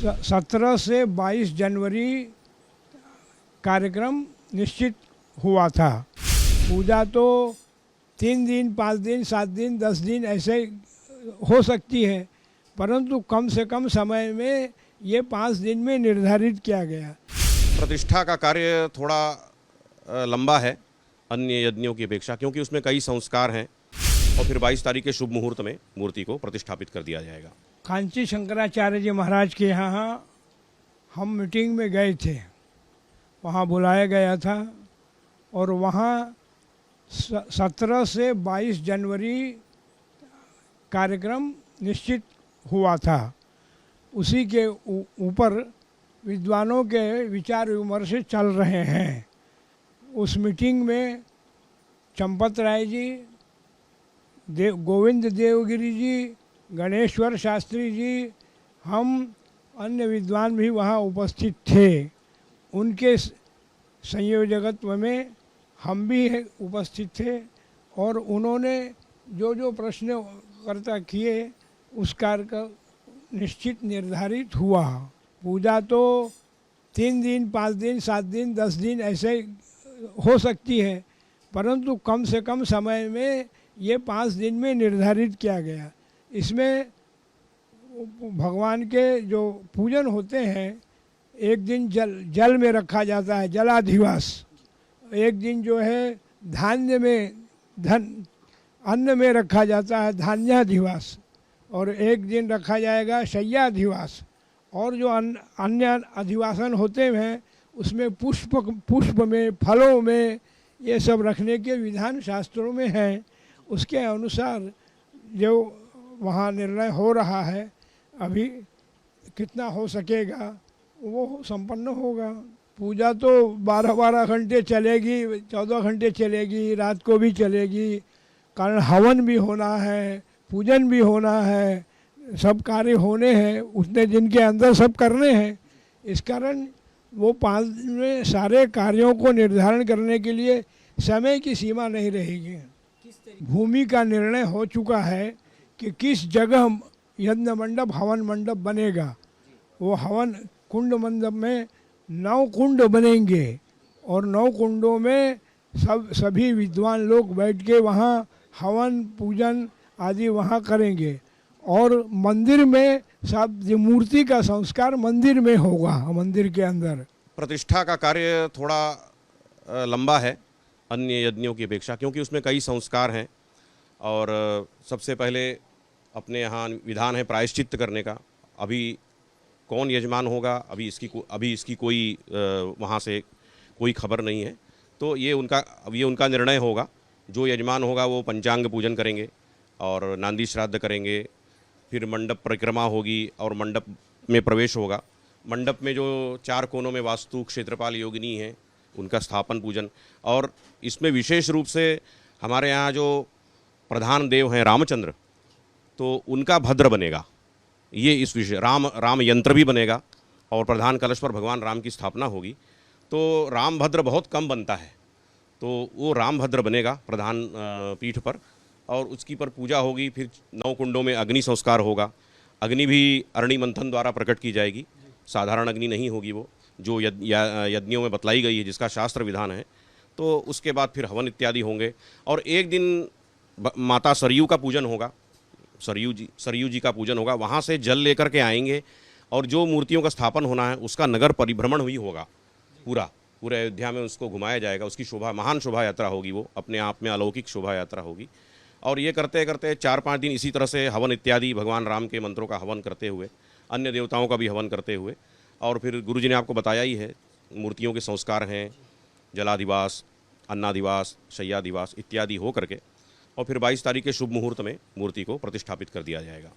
17 से 22 जनवरी कार्यक्रम निश्चित हुआ था। पूजा तो 3 दिन, 5 दिन, 7 दिन, 10 दिन ऐसे हो सकती है, परंतु कम से कम समय में ये 5 दिन में निर्धारित किया गया। प्रतिष्ठा का कार्य थोड़ा लंबा है अन्य यज्ञों की अपेक्षा, क्योंकि उसमें कई संस्कार हैं और फिर 22 तारीख के शुभ मुहूर्त में मूर्ति को प्रतिष्ठापित कर दिया जाएगा। कांची शंकराचार्य जी महाराज के यहाँ हम मीटिंग में गए थे, वहाँ बुलाया गया था और वहाँ 17 से 22 जनवरी कार्यक्रम निश्चित हुआ था। उसी के ऊपर विद्वानों के विचार विमर्श चल रहे हैं। उस मीटिंग में चंपत राय जी, गोविंद देवगिरी जी, गणेश्वर शास्त्री जी, हम अन्य विद्वान भी वहाँ उपस्थित थे। उनके संयोजकत्व में हम भी उपस्थित थे और उन्होंने जो जो प्रश्नकर्ता किए उस कार्य का निश्चित निर्धारित हुआ। पूजा तो 3 दिन, 5 दिन, 7 दिन, 10 दिन ऐसे हो सकती है, परंतु कम से कम समय में ये 5 दिन में निर्धारित किया गया। इसमें भगवान के जो पूजन होते हैं, एक दिन जल में रखा जाता है, जलाधिवास। एक दिन जो है धान्य में अन्न में रखा जाता है, धान्याधिवास। और एक दिन रखा जाएगा शय्याधिवास। और जो अन्य अधिवासन होते हैं उसमें पुष्प में, फलों में, ये सब रखने के विधान शास्त्रों में हैं। उसके अनुसार जो वहाँ निर्णय हो रहा है, अभी कितना हो सकेगा वो संपन्न होगा। पूजा तो 12-12 घंटे चलेगी, 14 घंटे चलेगी, रात को भी चलेगी, कारण हवन भी होना है, पूजन भी होना है, सब कार्य होने हैं, उतने दिन के अंदर सब करने हैं। इस कारण वो 5 दिन में सारे कार्यों को निर्धारण करने के लिए समय की सीमा नहीं रहेगी। भूमि का निर्णय हो चुका है कि किस जगह यज्ञ मंडप, हवन मंडप बनेगा। वो हवन कुंड मंडप में 9 कुंड बनेंगे और 9 कुंडों में सभी विद्वान लोग बैठ के वहाँ हवन पूजन आदि वहाँ करेंगे। और मंदिर में सब मूर्ति का संस्कार मंदिर में होगा, मंदिर के अंदर। प्रतिष्ठा का कार्य थोड़ा लंबा है अन्य यज्ञों की अपेक्षा, क्योंकि उसमें कई संस्कार हैं और सबसे पहले अपने यहाँ विधान है प्रायश्चित्त करने का। अभी कौन यजमान होगा अभी इसकी कोई वहाँ से कोई खबर नहीं है, तो ये उनका निर्णय होगा। जो यजमान होगा वो पंचांग पूजन करेंगे और नांदी श्राद्ध करेंगे, फिर मंडप परिक्रमा होगी और मंडप में प्रवेश होगा। मंडप में जो 4 कोनों में वास्तु क्षेत्रपाल योगिनी हैं उनका स्थापन पूजन, और इसमें विशेष रूप से हमारे यहाँ जो प्रधान देव हैं रामचंद्र, तो उनका भद्र बनेगा। ये इस विषय राम यंत्र भी बनेगा और प्रधान कलश पर भगवान राम की स्थापना होगी। तो राम भद्र बहुत कम बनता है, तो वो राम भद्र बनेगा प्रधान पीठ पर और उसकी पर पूजा होगी। फिर 9 कुंडों में अग्नि संस्कार होगा। अग्नि भी अरणि मंथन द्वारा प्रकट की जाएगी, साधारण अग्नि नहीं होगी, वो जो यज्ञों में बतलाई गई है, जिसका शास्त्र विधान है। तो उसके बाद फिर हवन इत्यादि होंगे और एक दिन माता सरयू का पूजन होगा, सरयू जी का पूजन होगा। वहाँ से जल लेकर के आएंगे और जो मूर्तियों का स्थापन होना है उसका नगर परिभ्रमण भी होगा। पूरे अयोध्या में उसको घुमाया जाएगा। उसकी महान शोभा यात्रा होगी, वो अपने आप में अलौकिक शोभा यात्रा होगी। और ये करते करते 4-5 दिन इसी तरह से हवन इत्यादि, भगवान राम के मंत्रों का हवन करते हुए, अन्य देवताओं का भी हवन करते हुए, और फिर गुरुजी ने आपको बताया ही है मूर्तियों के संस्कार हैं, जलाधिवास, अन्नाधिवास, शय्याधिवास इत्यादि हो करके, और फिर 22 तारीख के शुभ मुहूर्त में मूर्ति को प्रतिष्ठापित कर दिया जाएगा।